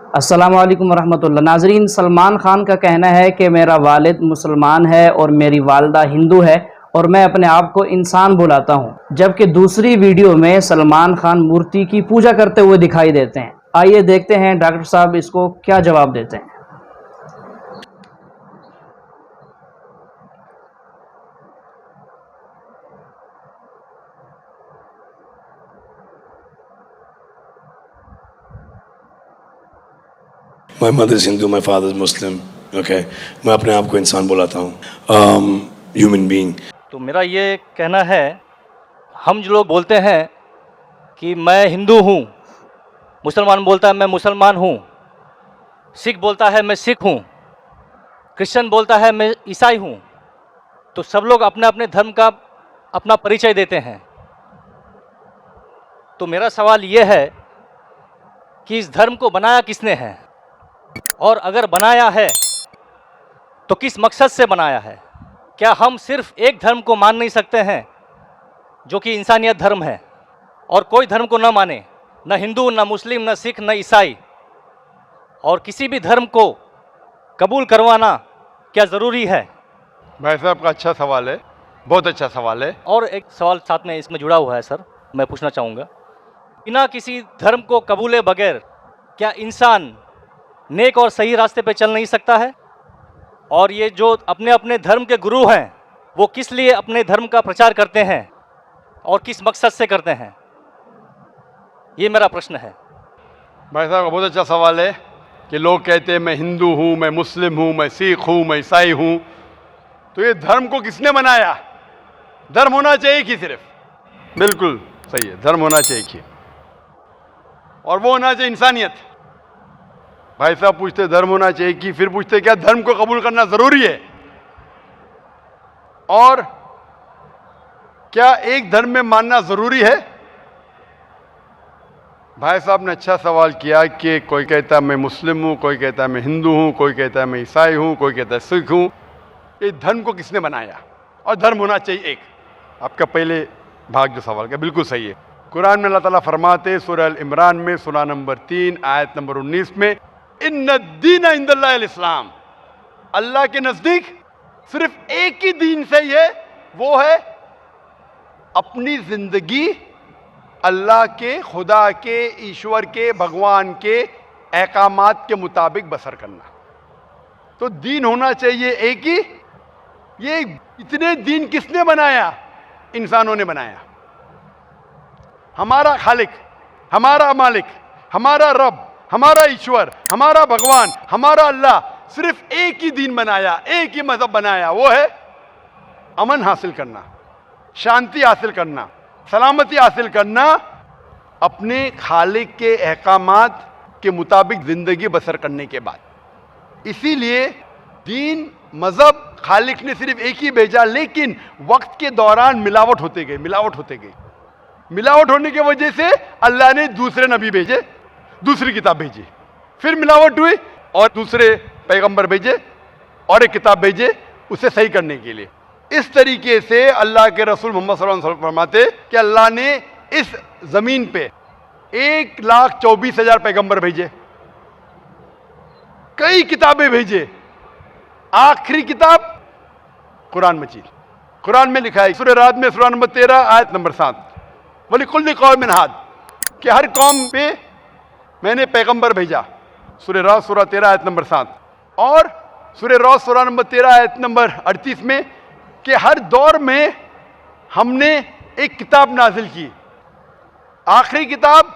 अस्सलाम वालेकुम वरहमतुल्लाह। नाजरीन, सलमान खान का कहना है कि मेरा वालिद मुसलमान है और मेरी वालदा हिंदू है और मैं अपने आप को इंसान बुलाता हूं, जबकि दूसरी वीडियो में सलमान खान मूर्ति की पूजा करते हुए दिखाई देते हैं। आइए देखते हैं डॉक्टर साहब इसको क्या जवाब देते हैं। My mother is Hindu, my father is Muslim. Okay, मैं अपने आप को इंसान बुलाता हूँ, ह्यूमन बीइंग। तो मेरा ये कहना है, हम जो लोग बोलते हैं कि मैं हिंदू हूँ, मुसलमान बोलता है मैं मुसलमान हूँ, सिख बोलता है मैं सिख हूँ, क्रिश्चियन बोलता है मैं ईसाई हूँ, तो सब लोग अपने अपने धर्म का अपना परिचय देते हैं। तो मेरा सवाल ये है कि इस धर्म को बनाया किसने है, और अगर बनाया है तो किस मकसद से बनाया है। क्या हम सिर्फ एक धर्म को मान नहीं सकते हैं जो कि इंसानियत धर्म है, और कोई धर्म को न माने, न हिंदू, न मुस्लिम, न सिख, न ईसाई, और किसी भी धर्म को कबूल करवाना क्या ज़रूरी है? भाई साहब का अच्छा सवाल है, बहुत अच्छा सवाल है। और एक सवाल साथ में इसमें जुड़ा हुआ है सर, मैं पूछना चाहूँगा, बिना किसी धर्म को कबूले बगैर क्या इंसान नेक और सही रास्ते पे चल नहीं सकता है? और ये जो अपने अपने धर्म के गुरु हैं, वो किस लिए अपने धर्म का प्रचार करते हैं और किस मकसद से करते हैं? ये मेरा प्रश्न है। भाई साहब का बहुत अच्छा सवाल है कि लोग कहते हैं मैं हिंदू हूँ, मैं मुस्लिम हूँ, मैं सिख हूँ, मैं ईसाई हूँ। तो ये धर्म को किसने बनाया? धर्म होना चाहिए कि सिर्फ, बिल्कुल सही है, धर्म होना चाहिए कि, और वो होना चाहिए इंसानियत। भाई साहब पूछते धर्म होना चाहिए कि, फिर पूछते क्या धर्म को कबूल करना जरूरी है, और क्या एक धर्म में मानना जरूरी है? भाई साहब ने अच्छा सवाल किया कि कोई कहता है मैं मुस्लिम हूँ, कोई कहता है मैं हिंदू हूँ, कोई कहता है मैं ईसाई हूँ, कोई कहता है सिख हूँ। ये धर्म को किसने बनाया, और धर्म होना चाहिए एक। आपका पहले भाग जो सवाल का बिल्कुल सही है। कुरान में अल्लाह ताला फरमाते सूरह अल इमरान में सूरा नंबर 3 आयत नंबर 19 में, इन्ना दीन इंदल्लाहिल इस्लाम, अल्लाह के नजदीक सिर्फ एक ही दीन सही है, वो है अपनी जिंदगी अल्लाह के, खुदा के, ईश्वर के, भगवान के अहकामात के मुताबिक बसर करना। तो दीन होना चाहिए एक ही। ये इतने दीन किसने बनाया? इंसानों ने बनाया। हमारा खालिक, हमारा मालिक, हमारा रब, हमारा ईश्वर, हमारा भगवान, हमारा अल्लाह सिर्फ एक ही दीन बनाया, एक ही मजहब बनाया, वो है अमन हासिल करना, शांति हासिल करना, सलामती हासिल करना, अपने खालिक के अहकामात के मुताबिक जिंदगी बसर करने के बाद। इसीलिए दीन, मजहब खालिक ने सिर्फ एक ही भेजा, लेकिन वक्त के दौरान मिलावट होते गए, मिलावट होते गई। मिलावट होने की वजह से अल्लाह ने दूसरे नबी भेजे, दूसरी किताब भेजी, फिर मिलावट हुई और दूसरे पैगंबर भेजे और एक किताब भेजे उसे सही करने के लिए। इस तरीके से अल्लाह के रसूल मोहम्मद सल्लल्लाहु अलैहि वसल्लम फरमाते कि अल्लाह ने इस जमीन पे 1,24,000 पैगंबर भेजे, कई किताबें भेजे, आखिरी किताब कुरान मजीद। कुरान में लिखा है सूरह राद में सूरा नंबर 13 आयत नंबर 7, वलिकुल्लि कौमिन हाद, कि हर कौम पे मैंने पैगंबर भेजा। सूरह राद सूरा 13 आयत नंबर 7, और सूरह राद सूरा नंबर 13 आयत नंबर 38 में कि हर दौर में हमने एक किताब नाजिल की, आखिरी किताब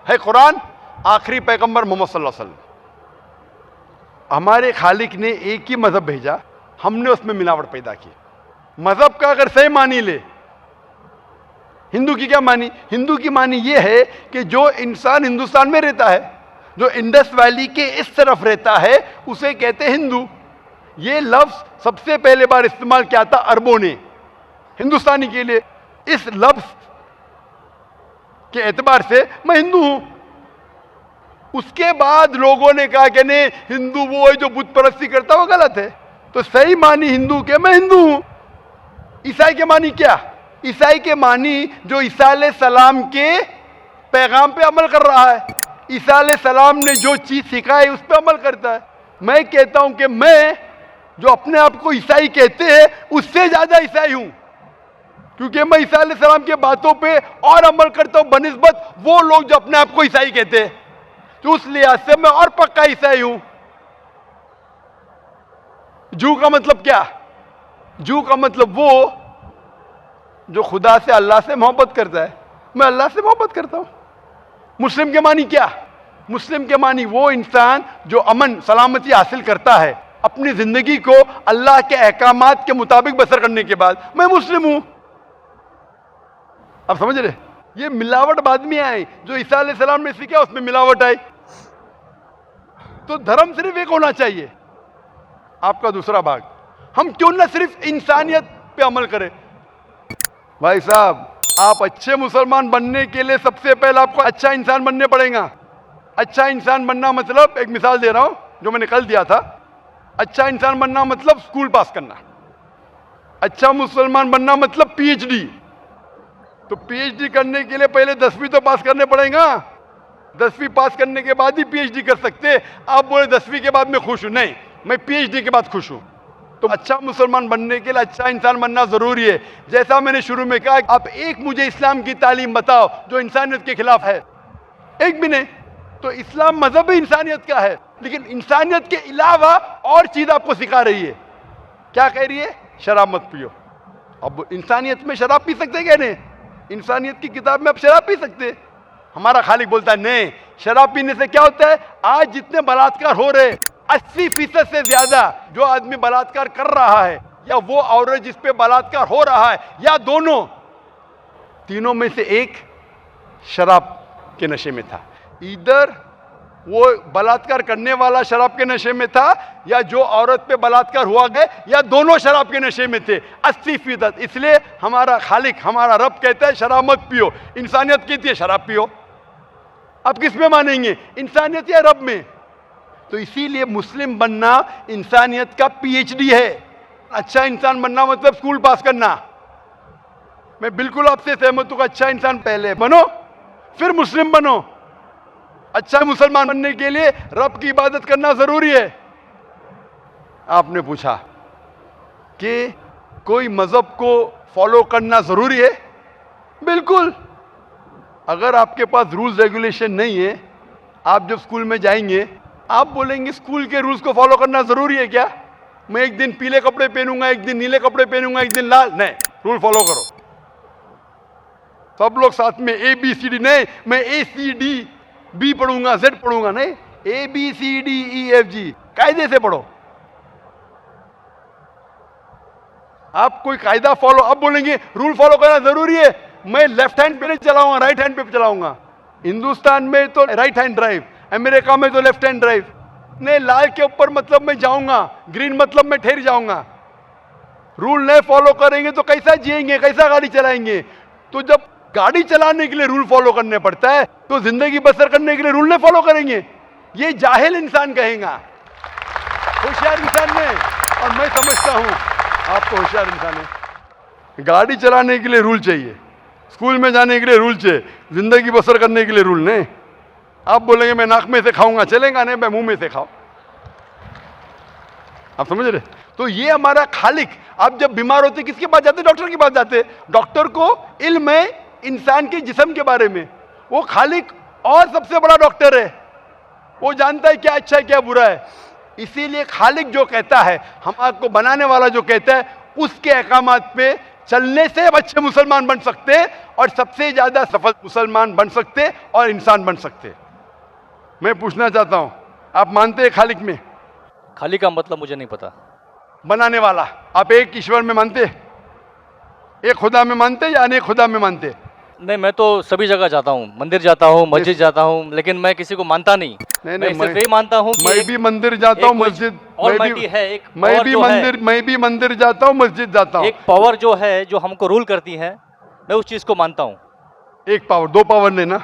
है कुरान, आखिरी पैगंबर मोहम्मद सल्लल्लाहु अलैहि वसल्लम। हमारे खालिक ने एक ही मजहब भेजा, हमने उसमें मिलावट पैदा की। मजहब का अगर सही मानी ले, हिंदू की क्या मानी? हिंदू की मानी यह है कि जो इंसान हिंदुस्तान में रहता है, जो इंडस वैली के इस तरफ रहता है, उसे कहते हैं हिंदू। ये लफ्ज सबसे पहले बार इस्तेमाल किया था अरबों ने हिंदुस्तानी के लिए। इस लफ्ज के एतबार से मैं हिंदू हूं। उसके बाद लोगों ने कहा कि नहीं, हिंदू वो है जो बुत परस्ती करता, वो गलत है। तो सही मानी हिंदू के मैं हिंदू हूं। ईसाई के मानी क्या? ईसाई के मानी जो ईसा अलैहिस्सलाम के पैगाम पे अमल कर रहा है, ईसा अलैहिस्सलाम ने जो चीज सिखाई उस पर अमल करता है। मैं कहता हूं कि मैं जो अपने आप को ईसाई कहते हैं उससे ज्यादा ईसाई हूं, क्योंकि मैं ईसा अलैहिस्सलाम के बातों पे और अमल करता हूं बनिस्बत वो लोग जो अपने आप को ईसाई कहते हैं। तो उस लिहाज से मैं और पक्का ईसाई हूं। जू का मतलब क्या? जू का मतलब वो जो खुदा से, अल्लाह से मोहब्बत करता है। मैं अल्लाह से मोहब्बत करता हूं। मुस्लिम के मानी क्या? मुस्लिम के मानी वो इंसान जो अमन सलामती हासिल करता है अपनी जिंदगी को अल्लाह के अहकामात के मुताबिक बसर करने के बाद। मैं मुस्लिम हूं। आप समझ रहे? ये मिलावट बाद में आई, जो ईसा अलैहिस्सलाम ने सीखा उसमें मिलावट आई। तो धर्म सिर्फ एक होना चाहिए। आपका दूसरा भाग, हम क्यों ना सिर्फ इंसानियत पे अमल करें। भाई साहब, आप अच्छे मुसलमान बनने के लिए सबसे पहले आपको अच्छा इंसान बनने पड़ेगा। अच्छा इंसान बनना मतलब, एक मिसाल दे रहा हूं जो मैंने कल दिया था। अच्छा इंसान बनना मतलब स्कूल पास करना। अच्छा मुसलमान बनना मतलब पीएचडी। तो पीएचडी करने के लिए पहले 10वीं तो पास करने पड़ेगा। 10वीं पास करने के बाद ही पीएचडी कर सकते। आप बोले 10वीं के बाद मैं खुश हूं, नहीं, मैं पीएचडी के बाद खुश हूं। तो अच्छा मुसलमान बनने के लिए अच्छा इंसान बनना जरूरी है। जैसा मैंने शुरू में कहा, आप एक मुझे इस्लाम की तालीम बताओ जो इंसानियत के खिलाफ है, एक भी नहीं। तो इस्लाम मजहब ही इंसानियत का है, लेकिन इंसानियत के अलावा और चीज आपको सिखा रही है। क्या कह रही है? शराब मत पियो। अब इंसानियत में शराब पी सकते क्या? नहीं, इंसानियत की किताब में आप शराब पी सकते। हमारा खालिक बोलता है नहीं, शराब पीने से क्या होता है? आज जितने बलात्कार हो रहे, 80% से ज्यादा जो आदमी बलात्कार कर रहा है या वो औरत जिस पे बलात्कार हो रहा है या दोनों, तीनों में से एक शराब के नशे में था। इधर वो बलात्कार करने वाला शराब के नशे में था या जो औरत पे बलात्कार हुआ गया, या दोनों शराब के नशे में थे। 80%। इसलिए हमारा खालिक, हमारा रब कहता है शराब मत पियो। इंसानियत कहती है शराब पियो। आप किस में मानेंगे, इंसानियत या रब में? तो इसीलिए मुस्लिम बनना इंसानियत का पीएचडी है। अच्छा इंसान बनना मतलब स्कूल पास करना। मैं बिल्कुल आपसे सहमत हूं। अच्छा इंसान पहले बनो, फिर मुस्लिम बनो। अच्छा मुसलमान बनने के लिए रब की इबादत करना जरूरी है। आपने पूछा कि कोई मजहब को फॉलो करना जरूरी है? बिल्कुल। अगर आपके पास रूल्स रेगुलेशन नहीं है, आप जब स्कूल में जाएंगे आप बोलेंगे स्कूल के रूल्स को फॉलो करना जरूरी है क्या? मैं एक दिन पीले कपड़े पहनूंगा, एक दिन नीले कपड़े पहनूंगा, एक दिन लाल, नहीं, रूल फॉलो करो। सब लोग साथ में ABCD, नहीं मैं ACDB पढ़ूंगा, Z पढ़ूंगा, नहीं, ABCDEFG कायदे से पढ़ो। आप कोई कायदा फॉलो, अब बोलेंगे रूल फॉलो करना जरूरी है, मैं लेफ्ट हैंड पे नहीं चलाऊंगा, राइट हैंड पे चलाऊंगा। हिंदुस्तान में तो राइट हैंड ड्राइव, अमेरिका में तो लेफ्ट हैंड ड्राइव। नहीं, लाल के ऊपर मतलब मैं जाऊंगा, ग्रीन मतलब मैं ठहर जाऊंगा। रूल नहीं फॉलो करेंगे तो कैसा जिएंगे, कैसा गाड़ी चलाएंगे? तो जब गाड़ी चलाने के लिए रूल फॉलो करने पड़ता है तो जिंदगी बसर करने के लिए रूल नहीं फॉलो करेंगे? ये जाहिल इंसान कहेगा, होशियार इंसान नहीं। और मैं समझता हूं आप तो होशियार इंसान है। गाड़ी चलाने के लिए रूल चाहिए, स्कूल में जाने के लिए रूल चाहिए, जिंदगी बसर करने के लिए रूल नहीं। आप बोलेंगे मैं नाक में से खाऊंगा, चलेगा नहीं, मैं मुंह में से खाओ। आप समझ रहे? तो ये हमारा खालिक। आप जब बीमार होते किसके पास जाते? डॉक्टर के पास जाते। डॉक्टर को इल्म है इंसान के जिस्म के बारे में। वो खालिक और सबसे बड़ा डॉक्टर है, वो जानता है क्या अच्छा है क्या बुरा है। इसीलिए खालिक जो कहता है, हम आपको बनाने वाला जो कहता है, उसके अहकामात पे चलने से अच्छे मुसलमान बन सकते और सबसे ज्यादा सफल मुसलमान बन सकते और इंसान बन सकते। मैं पूछना चाहता हूं, आप मानते हैं खालिक में? खालिक का मतलब मुझे नहीं पता। बनाने वाला, आप एक ईश्वर में मानते, एक खुदा में मानते या अनेक खुदा में मानते? नहीं, मैं तो सभी जगह जाता हूँ, मंदिर जाता हूँ, मस्जिद जाता हूँ, लेकिन मैं किसी को मानता नहीं। मैं सिर्फ यही मानता हूँ कि मैं भी मंदिर जाता हूँ, मस्जिद, मैं भी मंदिर जाता हूँ, मस्जिद जाता हूँ। एक पावर जो है, जो हमको रूल करती है, मैं उस चीज को मानता हूँ। एक पावर, दो पावर नहीं ना,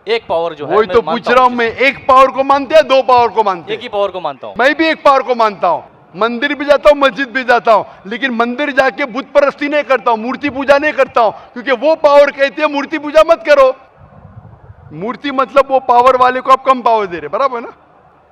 एक पावर जो है, वही तो पूछ रहा हूँ मैं। एक पावर को मानते हैं, दो पावर को मानते? एक ही पावर को मानता हूँ। मैं भी एक पावर को मानता हूँ। मंदिर भी जाता हूँ, मस्जिद भी जाता हूँ, लेकिन मंदिर जाके बुत परस्ती नहीं करता हूँ, मूर्ति पूजा नहीं करता हूँ, क्योंकि वो पावर कहती है मूर्ति पूजा मत करो। मूर्ति मतलब वो पावर वाले को आप कम पावर दे रहे, बराबर ना।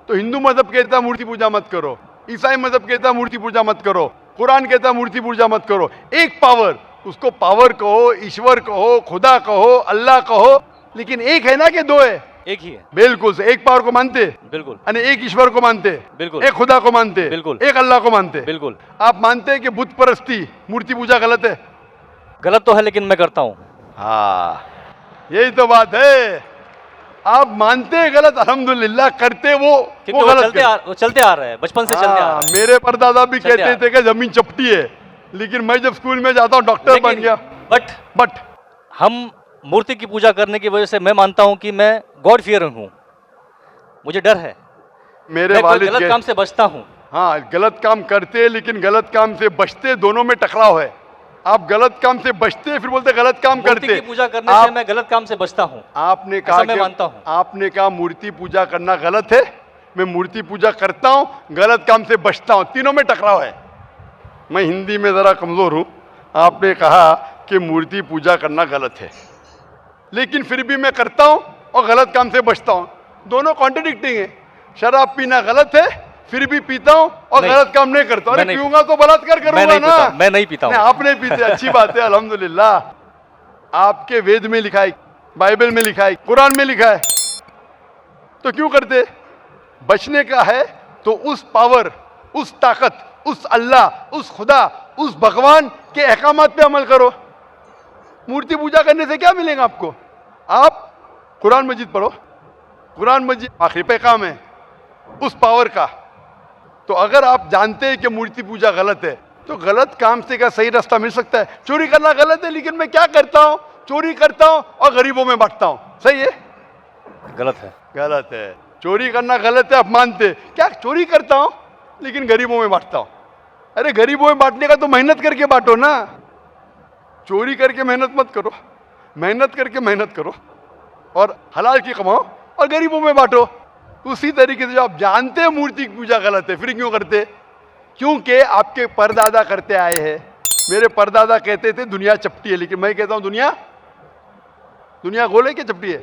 तो हिंदू मजहब कहता है मूर्ति पूजा मत करो, ईसाई मजहब कहता है मूर्ति पूजा मत करो, कुरान कहता है मूर्ति पूजा मत करो। एक पावर, उसको पावर कहो, ईश्वर कहो, खुदा कहो, अल्लाह कहो, लेकिन एक है ना कि दो है? एक ही है। बिल्कुल से एक पावर को मानते, बिल्कुल। यानी एक ईश्वर को मानते, बिल्कुल। एक खुदा को मानते, बिल्कुल। एक अल्लाह को मानते। बिल्कुल। आप मानते हैं कि बुत परस्ती, मूर्ति पूजा गलत है? गलत तो है लेकिन मैं करता हूँ। हाँ, यही तो बात है। आप मानते हैं गलत, अल्हम्दुलिल्लाह, करते वो गलत वो चलते आ रहा है, बचपन से चलते आ रहा है। मेरे परदादा भी चलते कहते थे कि जमीन चपटी है, लेकिन मैं जब स्कूल में जाता हूँ डॉक्टर बन गया। बट हम मूर्ति की पूजा करने की वजह से मैं मानता हूँ कि मैं गॉड फियरिंग हूँ, मुझे डर है, मेरे मैं कोई वालिद गलत काम से बचता हूँ। हाँ, गलत काम करते हैं लेकिन गलत काम से बचते, दोनों में टकराव है। आप गलत काम से बचते फिर बोलते गलत काम मूर्ति करते। की पूजा करने से मैं गलत काम से बचता हूँ, आपने कहा मैं मानता हूँ। आपने कहा मूर्ति पूजा करना गलत है, मैं मूर्ति पूजा करता हूँ, गलत काम से बचता हूँ, तीनों में टकराव है। मैं हिंदी में जरा कमजोर हूँ। आपने कहा कि मूर्ति पूजा करना गलत है, लेकिन फिर भी मैं करता हूँ और गलत काम से बचता हूँ, दोनों कॉन्ट्रडिक्टिंग है। शराब पीना गलत है, फिर भी पीता हूँ और गलत काम नहीं करता। अरे पीऊंगा तो बलात्कार करूंगा ना। मैं नहीं पीता हूँ। आप नहीं पीते, अच्छी बात है, अल्हम्दुलिल्लाह। आपके वेद में लिखा है, बाइबल में लिखा है, कुरान में लिखा है, तो क्यों करते? बचने का है तो उस पावर, उस ताकत, उस अल्लाह, उस खुदा, उस भगवान के अहकामात पे अमल करो। मूर्ति पूजा करने से क्या मिलेगा आपको? आप कुरान मजीद पढ़ो, कुरान मजीद आखिरी पैगाम है उस पावर का। तो अगर आप जानते हैं कि मूर्ति पूजा गलत है, तो गलत काम से क्या सही रास्ता मिल सकता है? चोरी करना गलत है, लेकिन मैं क्या करता हूं? चोरी करता हूं और गरीबों में बांटता हूं, सही है? गलत है। गलत है। चोरी करना गलत है, आप मानते क्या? चोरी करता हूं लेकिन गरीबों में बांटता हूं। अरे गरीबों में बांटने का तो मेहनत करके बांटो ना, चोरी करके मेहनत मत करो, मेहनत करके मेहनत करो और हलाल की कमाओ और गरीबों में बांटो। उसी तरीके से जो आप जानते हैं मूर्ति की पूजा गलत है, फिर क्यों करते? क्योंकि आपके परदादा करते आए हैं। मेरे परदादा कहते थे दुनिया चपटी है, लेकिन मैं कहता हूं दुनिया गोल है क्या चपटी है?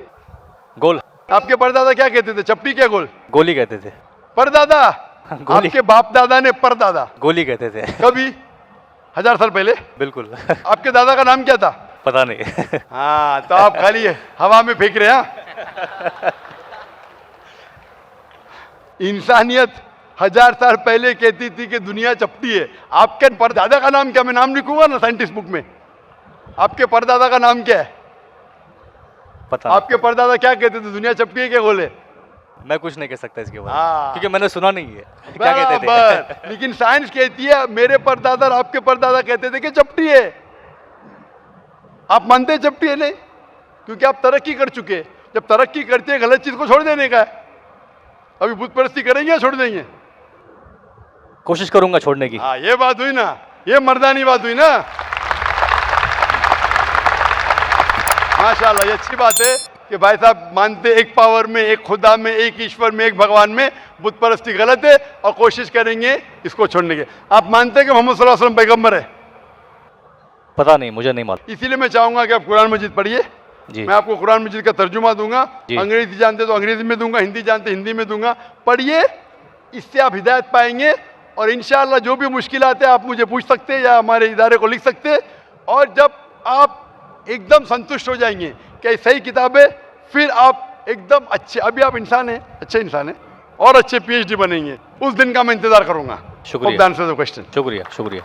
गोल। आपके परदादा क्या कहते थे? चपटी क्या गोल? गोली कहते थे। परदादा? आपके बाप दादा ने परदादा गोली कहते थे। कभी 1000 साल पहले? बिल्कुल। आपके दादा का नाम क्या था? पता नहीं। हाँ, तो आप खाली हवा में फेंक रहे हैं। इंसानियत 1000 साल पहले कहती थी कि दुनिया चपटी है। आपके परदादा का नाम क्या? मैं नाम लिखूंगा ना साइंटिस्ट बुक में। आपके परदादा का नाम क्या है? पता आपके परदादा क्या कहते थे? दुनिया चपटी है क्या गोल है? मैं कुछ नहीं कह सकता इसके बारे हाँ। में, क्योंकि मैंने सुना नहीं है क्या कहते थे। लेकिन साइंस कहती है, मेरे परदादा और आपके परदादा कहते थे कि चपटी है। आप मानते हैं चपटी है? नहीं, क्योंकि आप तरक्की कर चुके हैं। जब तरक्की करते हैं गलत चीज को छोड़ देने का है। अभी बुत परस्ती करेंगे या छोड़ देंगे? कोशिश करूंगा छोड़ने की। हाँ, ये बात हुई ना, ये मर्दानी बात हुई ना। माशाल्लाह, ये अच्छी बात है कि भाई साहब मानते एक पावर में, एक खुदा में, एक ईश्वर में, एक भगवान में। बुत परस्ती गलत है और कोशिश करेंगे इसको छोड़ने की। आप मानते हैं कि मोहम्मद सल्लल्लाहु अलैहि वसल्लम पैगंबर है? पता नहीं, मुझे नहीं मालूम। इसीलिए मैं चाहूंगा कि आप कुरान मजीद पढ़िए। मैं आपको कुरान मजीद का तर्जुमा दूंगा। अंग्रेजी जानते तो अंग्रेजी में दूंगा, हिंदी जानते हिंदी में दूंगा। पढ़िए, इससे आप हिदायत पाएंगे और इंशाअल्लाह जो भी मुश्किलात है आप मुझे पूछ सकते हैं या हमारे इदारे को लिख सकते हैं। और जब आप एकदम संतुष्ट हो जाएंगे कि सही किताब है, फिर आप एकदम अच्छे, अभी आप इंसान हैं, अच्छे इंसान हैं और अच्छे PhD बनेंगे। उस दिन का मैं इंतजार करूंगा। शुक्रिया। क्वेश्चन। शुक्रिया शुक्रिया।